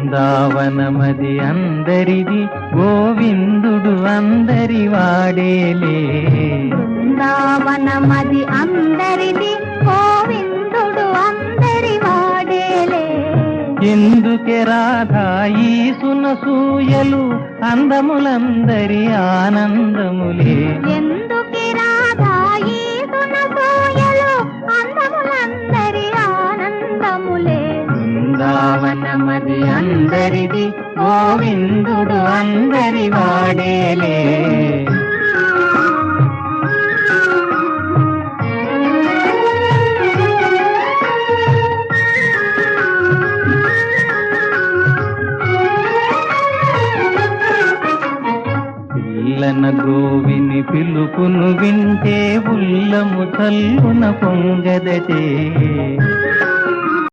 బృందావనమది అందరిది, గోవిందుడు అందరి వాడేలే. బృందావనమది అందరిది, గోవిందుడు అందరి వాడేలే. ఎందుకే రాధా ఈ సునసూయలు, అందములందరి ఆనందములే. ఎందుకే రాధా ఈ సునసూయలు, అందములందరి ఆనందములే. బృందావనమది అందరిది, గోవిందుడు అందరి వాడేలే. పిల్లన గోవిని పిలుపును వింటే ఉల్లము చల్లున పొంగదటే.